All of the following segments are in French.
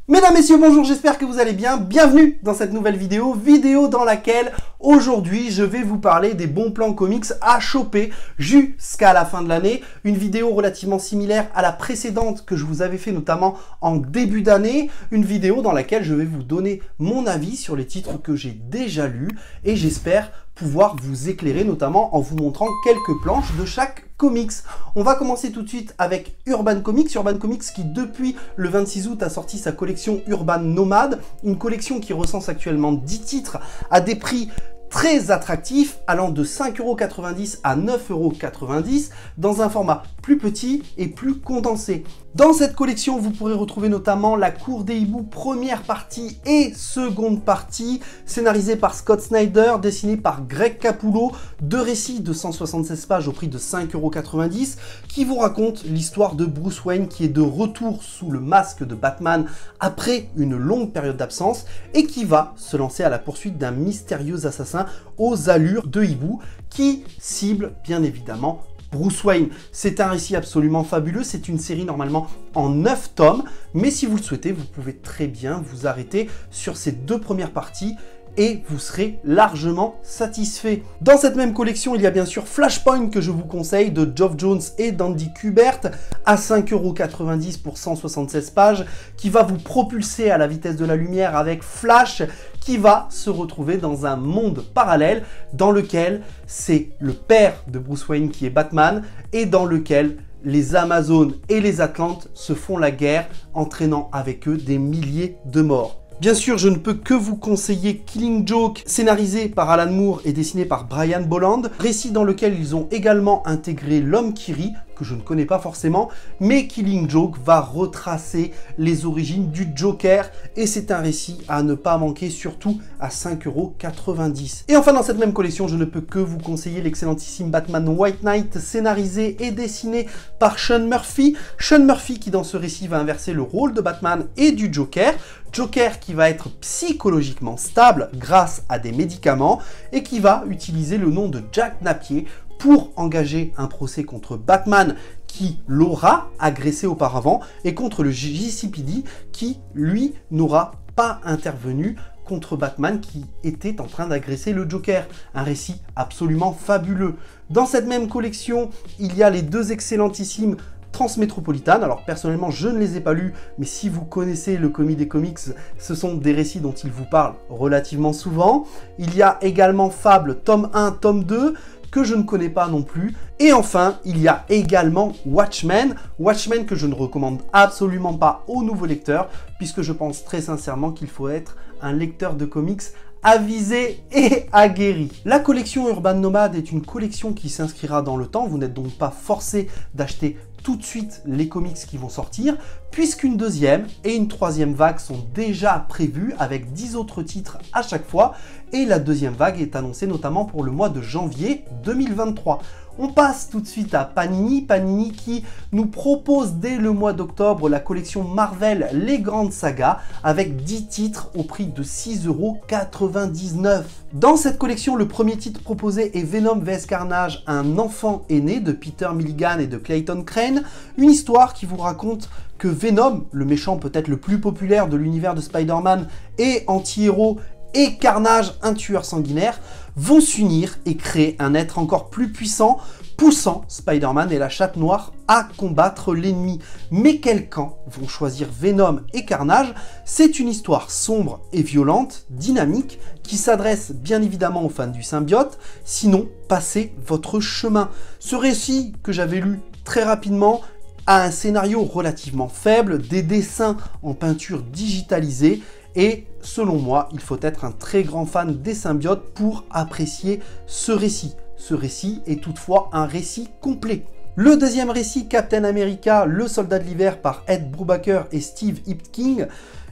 Mesdames, messieurs, bonjour, j'espère que vous allez bien. Bienvenue dans cette nouvelle vidéo dans laquelle aujourd'hui je vais vous parler des bons plans comics à choper jusqu'à la fin de l'année. Une vidéo relativement similaire à la précédente que je vous avais fait notamment en début d'année. Une vidéo dans laquelle je vais vous donner mon avis sur les titres que j'ai déjà lus et j'espère pouvoir vous éclairer notamment en vous montrant quelques planches de chaque comics. On va commencer tout de suite avec Urban Comics. Urban Comics qui depuis le 26 août a sorti sa collection Urban Nomade, une collection qui recense actuellement 10 titres à des prix très attractif, allant de 5,90 € à 9,90 € dans un format plus petit et plus condensé. Dans cette collection, vous pourrez retrouver notamment La Cour des Hiboux, première partie et seconde partie, scénarisée par Scott Snyder, dessinée par Greg Capullo, deux récits de 176 pages au prix de 5,90 € qui vous racontent l'histoire de Bruce Wayne qui est de retour sous le masque de Batman après une longue période d'absence et qui va se lancer à la poursuite d'un mystérieux assassin aux allures de hibou qui cible bien évidemment Bruce Wayne. C'est un récit absolument fabuleux, c'est une série normalement en 9 tomes, mais si vous le souhaitez, vous pouvez très bien vous arrêter sur ces deux premières parties et vous serez largement satisfait. Dans cette même collection, il y a bien sûr Flashpoint que je vous conseille de Geoff Johns et d'Andy Kubert à 5,90 € pour 176 pages qui va vous propulser à la vitesse de la lumière avec Flash qui va se retrouver dans un monde parallèle dans lequel c'est le père de Bruce Wayne qui est Batman et dans lequel les Amazones et les Atlantes se font la guerre entraînant avec eux des milliers de morts. Bien sûr, je ne peux que vous conseiller Killing Joke, scénarisé par Alan Moore et dessiné par Brian Bolland, récit dans lequel ils ont également intégré l'homme qui rit, que je ne connais pas forcément, mais Killing Joke va retracer les origines du Joker et c'est un récit à ne pas manquer, surtout à 5,90 €. Et enfin, dans cette même collection, je ne peux que vous conseiller l'excellentissime Batman White Knight, scénarisé et dessiné par Sean Murphy. Sean Murphy qui dans ce récit va inverser le rôle de Batman et du Joker. Joker qui va être psychologiquement stable grâce à des médicaments et qui va utiliser le nom de Jack Napier pour engager un procès contre Batman qui l'aura agressé auparavant et contre le JCPD qui, lui, n'aura pas intervenu contre Batman qui était en train d'agresser le Joker. Un récit absolument fabuleux. Dans cette même collection, il y a les deux excellentissimes Transmétropolitane. Alors personnellement, je ne les ai pas lus, mais si vous connaissez le comic des comics, ce sont des récits dont il vous parle relativement souvent. Il y a également Fable, tome 1, tome 2, que je ne connais pas non plus. Et enfin, il y a également Watchmen. Watchmen que je ne recommande absolument pas aux nouveaux lecteurs, puisque je pense très sincèrement qu'il faut être un lecteur de comics avisé et aguerri. La collection Urban Nomade est une collection qui s'inscrira dans le temps. Vous n'êtes donc pas forcé d'acheter tout de suite les comics qui vont sortir, puisqu'une deuxième et une troisième vague sont déjà prévues avec 10 autres titres à chaque fois, et la deuxième vague est annoncée notamment pour le mois de janvier 2023. On passe tout de suite à Panini, Panini qui nous propose dès le mois d'octobre la collection Marvel Les Grandes Sagas avec 10 titres au prix de 6,99 €. Dans cette collection, le premier titre proposé est Venom vs Carnage, un enfant aîné de Peter Milligan et de Clayton Crane, une histoire qui vous raconte que Venom, le méchant peut-être le plus populaire de l'univers de Spider-Man et anti-héros, et Carnage, un tueur sanguinaire, vont s'unir et créer un être encore plus puissant, poussant Spider-Man et la Chatte Noire à combattre l'ennemi. Mais quel camp vont choisir Venom et Carnage? C'est une histoire sombre et violente, dynamique, qui s'adresse bien évidemment aux fans du symbiote, sinon passez votre chemin. Ce récit que j'avais lu très rapidement a un scénario relativement faible, des dessins en peinture digitalisée, et selon moi, il faut être un très grand fan des symbiotes pour apprécier ce récit. Ce récit est toutefois un récit complet. Le deuxième récit, Captain America, le soldat de l'hiver par Ed Brubaker et Steve Epting,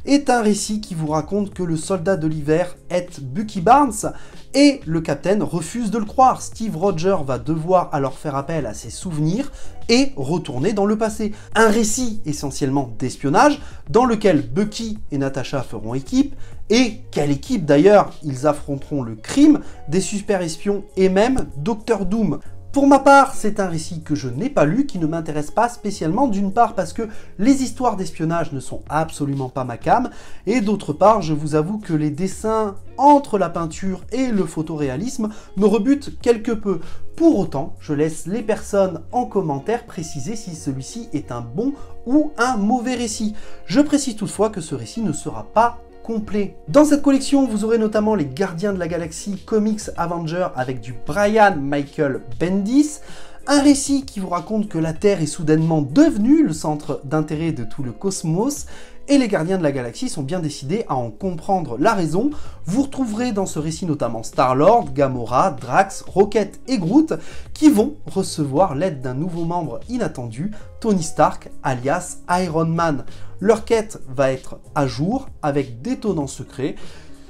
est un récit qui vous raconte que le soldat de l'hiver est Bucky Barnes et le capitaine refuse de le croire. Steve Rogers va devoir alors faire appel à ses souvenirs et retourner dans le passé. Un récit essentiellement d'espionnage dans lequel Bucky et Natasha feront équipe. Et quelle équipe d'ailleurs! Ils affronteront le crime, des super espions et même Docteur Doom. Pour ma part, c'est un récit que je n'ai pas lu, qui ne m'intéresse pas spécialement, d'une part parce que les histoires d'espionnage ne sont absolument pas ma came, et d'autre part, je vous avoue que les dessins entre la peinture et le photoréalisme me rebutent quelque peu. Pour autant, je laisse les personnes en commentaire préciser si celui-ci est un bon ou un mauvais récit. Je précise toutefois que ce récit ne sera pas complet. Dans cette collection, vous aurez notamment les Gardiens de la Galaxie Comics Avengers avec du Brian Michael Bendis, un récit qui vous raconte que la Terre est soudainement devenue le centre d'intérêt de tout le cosmos, et les Gardiens de la Galaxie sont bien décidés à en comprendre la raison. Vous retrouverez dans ce récit notamment Star-Lord, Gamora, Drax, Rocket et Groot, qui vont recevoir l'aide d'un nouveau membre inattendu, Tony Stark, alias Iron Man. Leur quête va être à jour, avec d'étonnants secrets.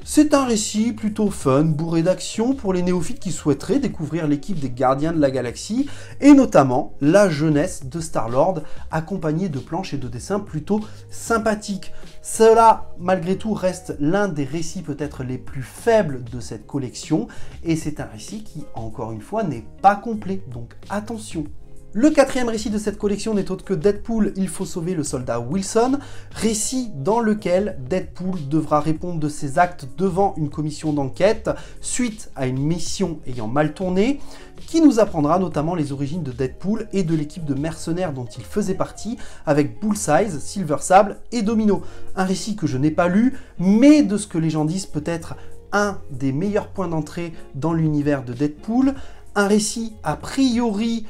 C'est un récit plutôt fun, bourré d'action pour les néophytes qui souhaiteraient découvrir l'équipe des Gardiens de la Galaxie, et notamment la jeunesse de Star-Lord, accompagnée de planches et de dessins plutôt sympathiques. Cela, malgré tout, reste l'un des récits peut-être les plus faibles de cette collection, et c'est un récit qui, encore une fois, n'est pas complet, donc attention. Le quatrième récit de cette collection n'est autre que Deadpool, il faut sauver le soldat Wilson, récit dans lequel Deadpool devra répondre de ses actes devant une commission d'enquête suite à une mission ayant mal tourné, qui nous apprendra notamment les origines de Deadpool et de l'équipe de mercenaires dont il faisait partie, avec Bullseye, Silver Sable et Domino. Un récit que je n'ai pas lu, mais de ce que les gens disent peut-être un des meilleurs points d'entrée dans l'univers de Deadpool, un récit a priori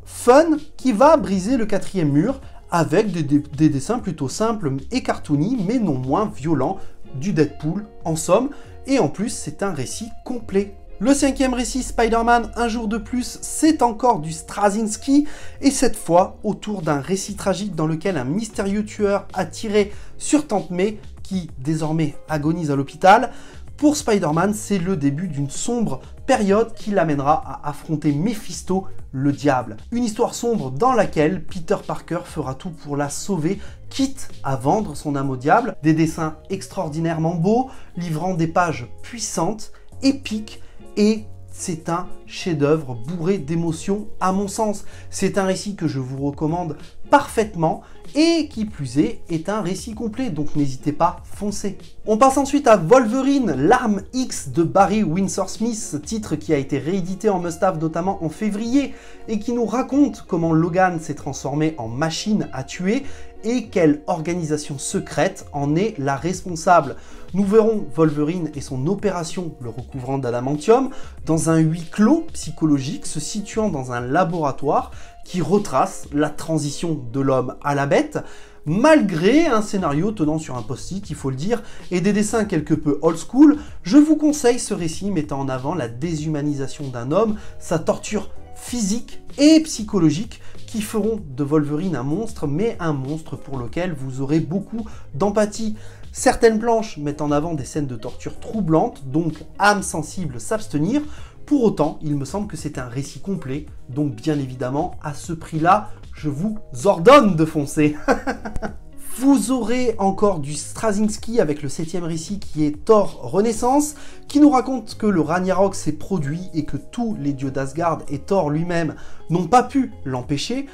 fun qui va briser le quatrième mur avec des dessins plutôt simples et cartoony mais non moins violents du Deadpool en somme, et en plus c'est un récit complet. Le cinquième récit, Spider-Man, un jour de plus, c'est encore du Straczynski, et cette fois autour d'un récit tragique dans lequel un mystérieux tueur a tiré sur Tante May, qui désormais agonise à l'hôpital. Pour Spider-Man, c'est le début d'une sombre période qui l'amènera à affronter Mephisto, le diable. Une histoire sombre dans laquelle Peter Parker fera tout pour la sauver, quitte à vendre son âme au diable. Des dessins extraordinairement beaux, livrant des pages puissantes, épiques, et c'est un chef-d'œuvre bourré d'émotions à mon sens. C'est un récit que je vous recommande parfaitement, et qui plus est un récit complet, donc n'hésitez pas, foncez. On passe ensuite à Wolverine, l'arme X de Barry Windsor Smith, titre qui a été réédité en must-have notamment en février, et qui nous raconte comment Logan s'est transformé en machine à tuer, et quelle organisation secrète en est la responsable. Nous verrons Wolverine et son opération le recouvrant d'adamantium dans un huis clos psychologique se situant dans un laboratoire qui retrace la transition de l'homme à la bête, malgré un scénario tenant sur un post-it, il faut le dire, et des dessins quelque peu old school. Je vous conseille ce récit mettant en avant la déshumanisation d'un homme, sa torture physique et psychologique, qui feront de Wolverine un monstre, mais un monstre pour lequel vous aurez beaucoup d'empathie. Certaines planches mettent en avant des scènes de torture troublantes, donc âme sensible s'abstenir. Pour autant, il me semble que c'est un récit complet, donc bien évidemment, à ce prix-là, je vous ordonne de foncer. Vous aurez encore du Straczynski avec le 7e récit qui est Thor Renaissance, qui nous raconte que le Ragnarok s'est produit et que tous les dieux d'Asgard et Thor lui-même n'ont pas pu l'empêcher.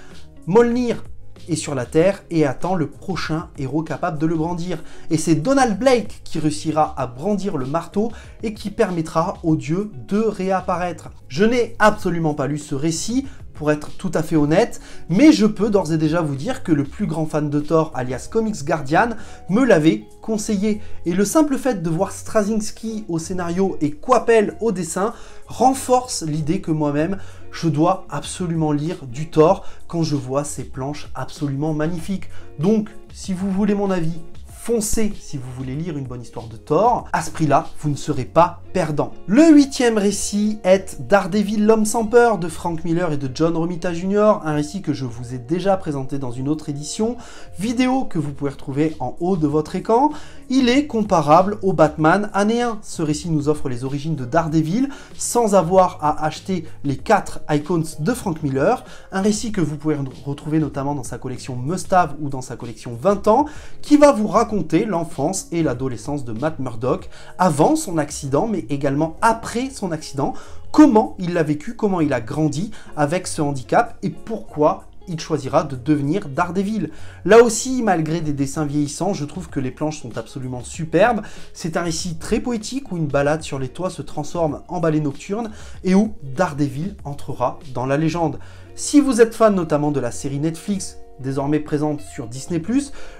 Mjolnir est sur la Terre et attend le prochain héros capable de le brandir. Et c'est Donald Blake qui réussira à brandir le marteau et qui permettra aux dieux de réapparaître. Je n'ai absolument pas lu ce récit, pour être tout à fait honnête, mais je peux d'ores et déjà vous dire que le plus grand fan de Thor, alias Comics Guardian, me l'avait conseillé. Et le simple fait de voir Straczynski au scénario et Coipel au dessin renforce l'idée que moi-même, je dois absolument lire du Thor quand je vois ces planches absolument magnifiques. Donc, si vous voulez mon avis, foncez si vous voulez lire une bonne histoire de Thor. À ce prix-là, vous ne serez pas perdant. Le 8e récit est Daredevil, l'homme sans peur de Frank Miller et de John Romita Jr., un récit que je vous ai déjà présenté dans une autre édition, vidéo que vous pouvez retrouver en haut de votre écran. Il est comparable au Batman année 1. Ce récit nous offre les origines de Daredevil sans avoir à acheter les 4 icons de Frank Miller, un récit que vous pouvez retrouver notamment dans sa collection Must Have ou dans sa collection 20 ans, qui va vous raconter raconter l'enfance et l'adolescence de Matt Murdock, avant son accident, mais également après son accident, comment il l'a vécu, comment il a grandi avec ce handicap et pourquoi il choisira de devenir Daredevil. Là aussi, malgré des dessins vieillissants, je trouve que les planches sont absolument superbes. C'est un récit très poétique où une balade sur les toits se transforme en ballet nocturne et où Daredevil entrera dans la légende. Si vous êtes fan notamment de la série Netflix, désormais présente sur Disney+,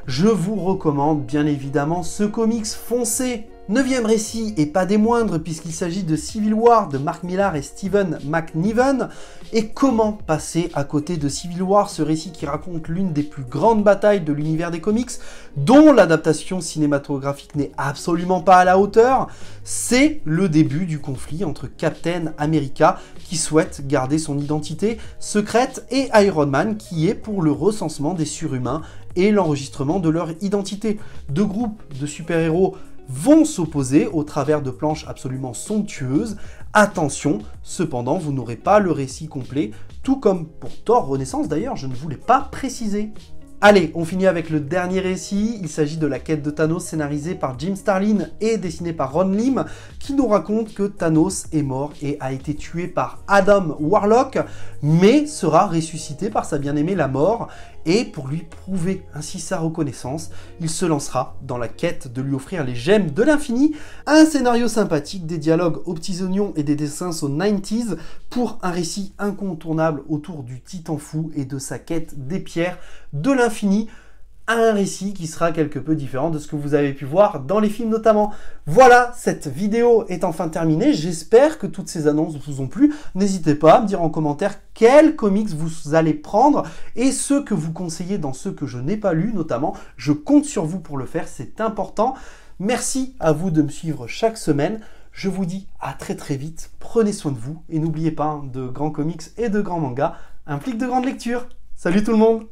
je vous recommande bien évidemment ce comics, foncez. 9e récit, et pas des moindres, puisqu'il s'agit de Civil War de Mark Millar et Stephen McNiven. Et comment passer à côté de Civil War, ce récit qui raconte l'une des plus grandes batailles de l'univers des comics, dont l'adaptation cinématographique n'est absolument pas à la hauteur. C'est le début du conflit entre Captain America, qui souhaite garder son identité secrète, et Iron Man, qui est pour le recensement des surhumains et l'enregistrement de leur identité. Deux groupes de super-héros vont s'opposer au travers de planches absolument somptueuses. Attention, cependant, vous n'aurez pas le récit complet, tout comme pour Thor Renaissance d'ailleurs, je ne voulais pas préciser. Allez, on finit avec le dernier récit, il s'agit de la quête de Thanos scénarisée par Jim Starlin et dessinée par Ron Lim, qui nous raconte que Thanos est mort et a été tué par Adam Warlock, mais sera ressuscité par sa bien-aimée la Mort, et pour lui prouver ainsi sa reconnaissance, il se lancera dans la quête de lui offrir les gemmes de l'infini, un scénario sympathique, des dialogues aux petits oignons et des dessins aux 90s, pour un récit incontournable autour du Titan fou et de sa quête des pierres de l'infini, un récit qui sera quelque peu différent de ce que vous avez pu voir dans les films notamment. Voilà, cette vidéo est enfin terminée, j'espère que toutes ces annonces vous ont plu. N'hésitez pas à me dire en commentaire quels comics vous allez prendre et ceux que vous conseillez dans ceux que je n'ai pas lus notamment. Je compte sur vous pour le faire, c'est important. Merci à vous de me suivre chaque semaine. Je vous dis à très vite, prenez soin de vous et n'oubliez pas, hein, de grands comics et de grands mangas impliquent de grandes lectures. Salut tout le monde!